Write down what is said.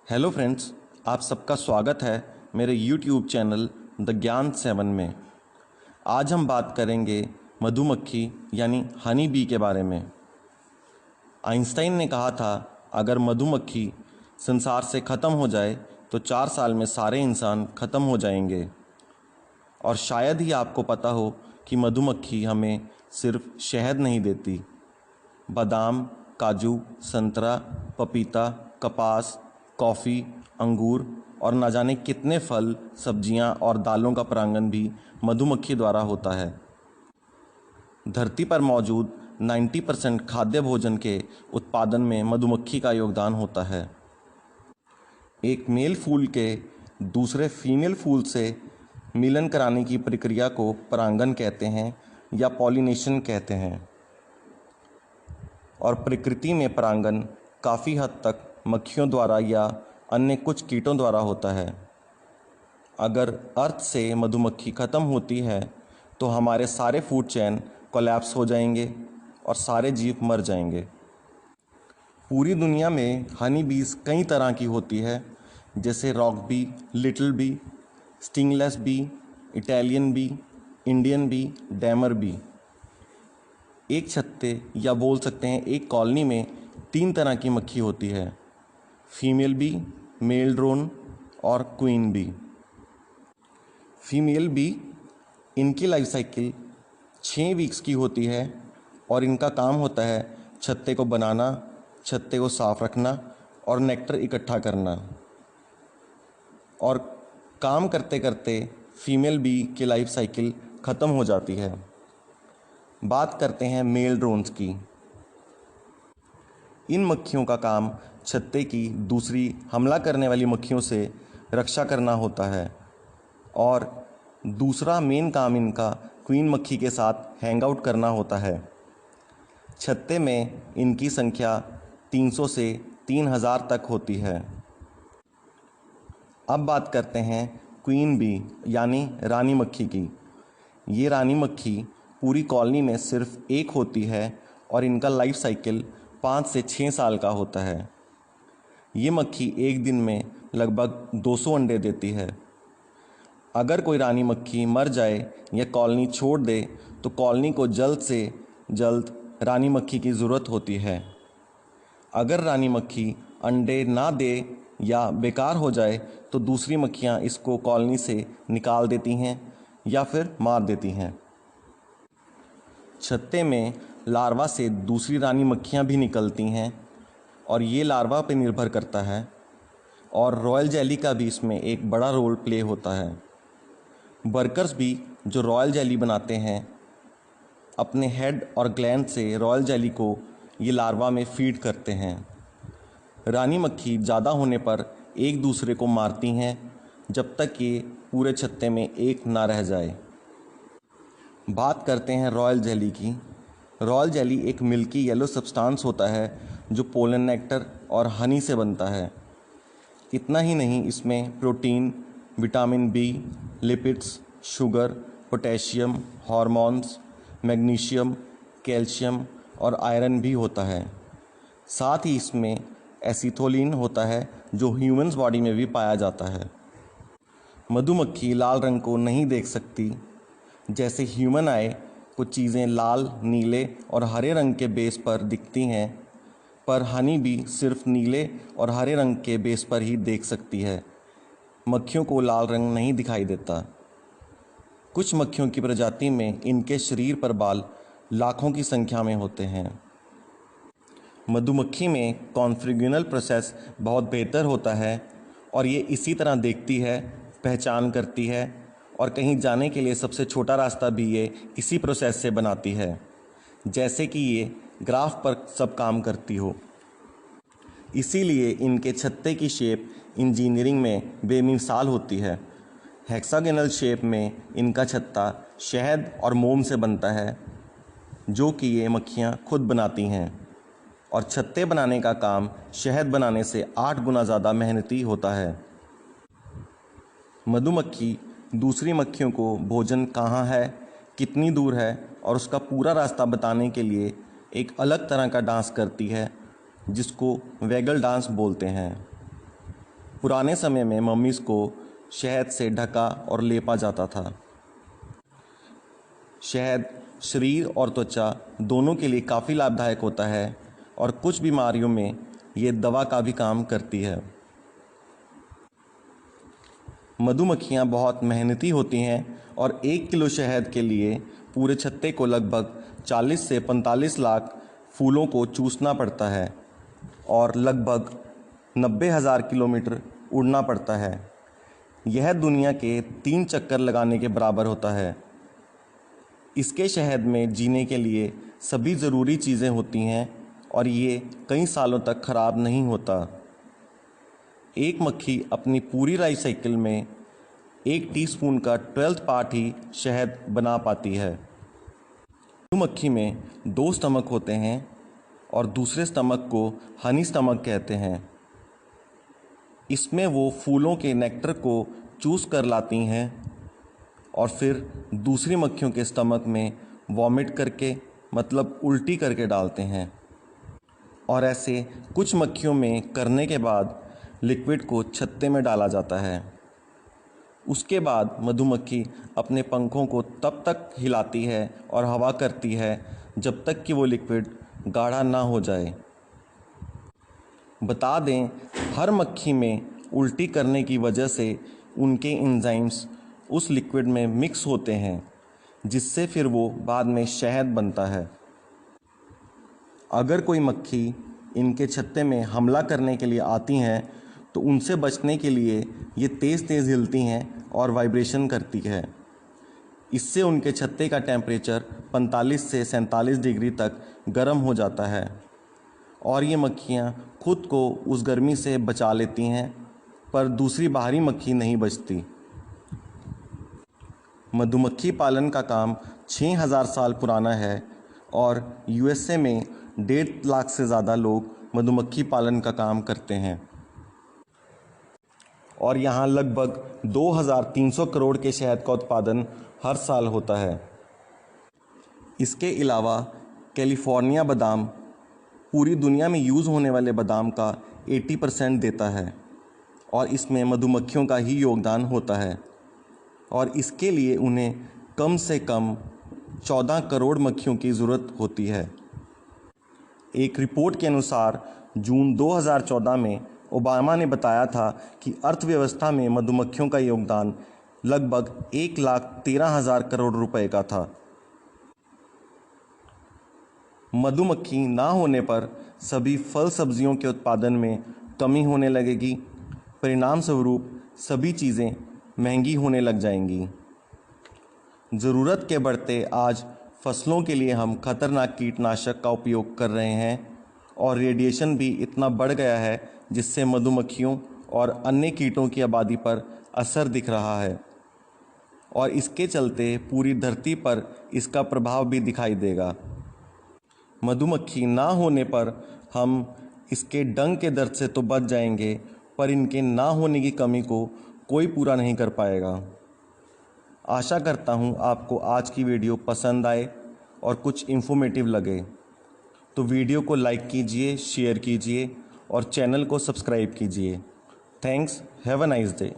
Hello friends, आप सबका स्वागत है मेरे यूट्यूब चैनल द ज्ञान 7 में। आज हम बात करेंगे मधुमक्खी यानी हनी बी के बारे में। आइंस्टाइन ने कहा था, अगर मधुमक्खी संसार से ख़त्म हो जाए तो 4 साल में सारे इंसान ख़त्म हो जाएंगे। और शायद ही आपको पता हो कि मधुमक्खी हमें सिर्फ शहद नहीं देती, बादाम, काजू, संतरा, पपीता, कपास, कॉफ़ी, अंगूर और न जाने कितने फल, सब्जियां और दालों का परागण भी मधुमक्खी द्वारा होता है। धरती पर मौजूद 90% खाद्य भोजन के उत्पादन में मधुमक्खी का योगदान होता है। एक मेल फूल के दूसरे फीमेल फूल से मिलन कराने की प्रक्रिया को परागण कहते हैं या पॉलिनेशन कहते हैं। और प्रकृति में परागण काफ़ी हद तक मक्खियों द्वारा या अन्य कुछ कीटों द्वारा होता है। अगर अर्थ से मधुमक्खी ख़त्म होती है तो हमारे सारे फूड चेन कोलैप्स हो जाएंगे और सारे जीव मर जाएंगे। पूरी दुनिया में हनी बीज कई तरह की होती है, जैसे rock bee, little bee, stingless bee, Italian bee, Indian bee, dammar bee. एक छत्ते या बोल सकते हैं एक कॉलोनी में 3 तरह की मक्खी होती है, फीमेल बी, मेल ड्रोन और क्वीन बी। फीमेल बी, इनकी लाइफ साइकिल 6 वीक्स की होती है और इनका काम होता है छत्ते को बनाना, छत्ते को साफ रखना और नेक्टर इकट्ठा करना। और काम करते करते फीमेल बी की लाइफ साइकिल ख़त्म हो जाती है। बात करते हैं मेल ड्रोन्स की। इन मक्खियों का काम छत्ते की दूसरी हमला करने वाली मक्खियों से रक्षा करना होता है और दूसरा मेन काम इनका क्वीन मक्खी के साथ हैंग आउट करना होता है। छत्ते में इनकी संख्या 300 से 3000 तक होती है। अब बात करते हैं क्वीन बी यानी रानी मक्खी की। ये रानी मक्खी पूरी कॉलोनी में सिर्फ एक होती है और इनका लाइफ साइकिल 5 से 6 साल का होता है। ये मक्खी एक दिन में लगभग 200 अंडे देती है। अगर कोई रानी मक्खी मर जाए या कॉलोनी छोड़ दे तो कॉलोनी को जल्द से जल्द रानी मक्खी की ज़रूरत होती है। अगर रानी मक्खी अंडे ना दे या बेकार हो जाए तो दूसरी मक्खियाँ इसको कॉलोनी से निकाल देती हैं या फिर मार देती हैं। छत्ते में लार्वा से दूसरी रानी मक्खियाँ भी निकलती हैं और ये लार्वा पर निर्भर करता है। और रॉयल जेली का भी इसमें एक बड़ा रोल प्ले होता है। वर्कर्स भी जो रॉयल जेली बनाते हैं, अपने हेड और ग्लैंड से रॉयल जेली को ये लार्वा में फीड करते हैं। रानी मक्खी ज़्यादा होने पर एक दूसरे को मारती हैं जब तक ये पूरे छत्ते में एक ना रह जाए। बात करते हैं रॉयल जेली की। रॉयल जेली एक मिल्की येलो सब्सटेंस होता है जो पोलन नेक्टर और हनी से बनता है। इतना ही नहीं, इसमें protein, vitamin B, lipids, sugar, potassium, hormones, magnesium, calcium और आयरन भी होता है। साथ ही इसमें एसिथोलिन होता है जो ह्यूमन्स बॉडी में भी पाया जाता है। मधुमक्खी लाल रंग को नहीं देख सकती। जैसे ह्यूमन आए कुछ चीज़ें लाल, नीले और हरे रंग के बेस पर दिखती हैं, पर हनी भी सिर्फ नीले और हरे रंग के बेस पर ही देख सकती है। मक्खियों को लाल रंग नहीं दिखाई देता। कुछ मक्खियों की प्रजाति में इनके शरीर पर बाल लाखों की संख्या में होते हैं। मधुमक्खी में कॉन्फ्रिग्यूनल प्रोसेस बहुत बेहतर होता है और ये इसी तरह देखती है, पहचान करती है और कहीं जाने के लिए सबसे छोटा रास्ता भी ये इसी प्रोसेस से बनाती है, जैसे कि ये ग्राफ पर सब काम करती हो। इसीलिए इनके छत्ते की शेप इंजीनियरिंग में बेमिसाल होती है। हेक्सागोनल शेप में इनका छत्ता शहद और मोम से बनता है, जो कि ये मक्खियाँ खुद बनाती हैं। और छत्ते बनाने का काम शहद बनाने से 8 गुना ज़्यादा मेहनती होता है। मधुमक्खी दूसरी मक्खियों को भोजन कहाँ है, कितनी दूर है और उसका पूरा रास्ता बताने के लिए एक अलग तरह का डांस करती है, जिसको वैगल डांस बोलते हैं। पुराने समय में मम्मीज़ को शहद से ढका और लेपा जाता था। शहद शरीर और त्वचा दोनों के लिए काफ़ी लाभदायक होता है और कुछ बीमारियों में ये दवा का भी काम करती है। मधुमक्खियाँ बहुत मेहनती होती हैं और 1 किलो शहद के लिए पूरे छत्ते को लगभग 40 से 45 लाख फूलों को चूसना पड़ता है और लगभग 90,000 किलोमीटर उड़ना पड़ता है। यह दुनिया के 3 चक्कर लगाने के बराबर होता है। इसके शहद में जीने के लिए सभी ज़रूरी चीज़ें होती हैं और ये कई सालों तक ख़राब नहीं होता। एक मक्खी अपनी पूरी लाइफ साइकिल में 1 टीस्पून का 12th पार्ट ही शहद बना पाती है। मधुमक्खी में 2 स्टमक होते हैं और दूसरे स्टमक को हनी स्टमक कहते हैं। इसमें वो फूलों के नेक्टर को चूस कर लाती हैं और फिर दूसरी मक्खियों के स्टमक में वॉमिट करके मतलब उल्टी करके डालते हैं और ऐसे कुछ मक्खियों में करने के बाद लिक्विड को छत्ते में डाला जाता है। उसके बाद मधुमक्खी अपने पंखों को तब तक हिलाती है और हवा करती है जब तक कि वो लिक्विड गाढ़ा ना हो जाए। बता दें, हर मक्खी में उल्टी करने की वजह से उनके एंजाइम्स उस लिक्विड में मिक्स होते हैं जिससे फिर वो बाद में शहद बनता है। अगर कोई मक्खी इनके छत्ते में हमला करने के लिए आती हैं तो उनसे बचने के लिए ये तेज़ तेज़ हिलती हैं और वाइब्रेशन करती है। इससे उनके छत्ते का टेम्परेचर 45 से 47 डिग्री तक गर्म हो जाता है और ये मक्खियाँ खुद को उस गर्मी से बचा लेती हैं, पर दूसरी बाहरी मक्खी नहीं बचती। मधुमक्खी पालन का काम 6000 साल पुराना है और यूएसए में 1.5 लाख से ज़्यादा लोग मधुमक्खी पालन का काम करते हैं और यहाँ लगभग 2300 करोड़ के शहद का उत्पादन हर साल होता है। इसके अलावा कैलिफोर्निया बादाम पूरी दुनिया में यूज़ होने वाले बादाम का 80% देता है और इसमें मधुमक्खियों का ही योगदान होता है और इसके लिए उन्हें कम से कम 14 करोड़ मक्खियों की ज़रूरत होती है। एक रिपोर्ट के अनुसार जून 2014 में ओबामा ने बताया था कि अर्थव्यवस्था में मधुमक्खियों का योगदान लगभग 1,13,000 करोड़ रुपए का था। मधुमक्खी ना होने पर सभी फल सब्जियों के उत्पादन में कमी होने लगेगी। परिणाम स्वरूप सभी चीज़ें महंगी होने लग जाएंगी। ज़रूरत के बढ़ते आज फसलों के लिए हम खतरनाक कीटनाशक का उपयोग कर रहे हैं और रेडिएशन भी इतना बढ़ गया है जिससे मधुमक्खियों और अन्य कीटों की आबादी पर असर दिख रहा है और इसके चलते पूरी धरती पर इसका प्रभाव भी दिखाई देगा। मधुमक्खी ना होने पर हम इसके डंक के दर्द से तो बच जाएंगे, पर इनके ना होने की कमी को कोई पूरा नहीं कर पाएगा। आशा करता हूँ आपको आज की वीडियो पसंद आए और कुछ इन्फॉर्मेटिव लगे, तो वीडियो को लाइक कीजिए, शेयर कीजिए और चैनल को सब्सक्राइब कीजिए। Thanks, have a nice day.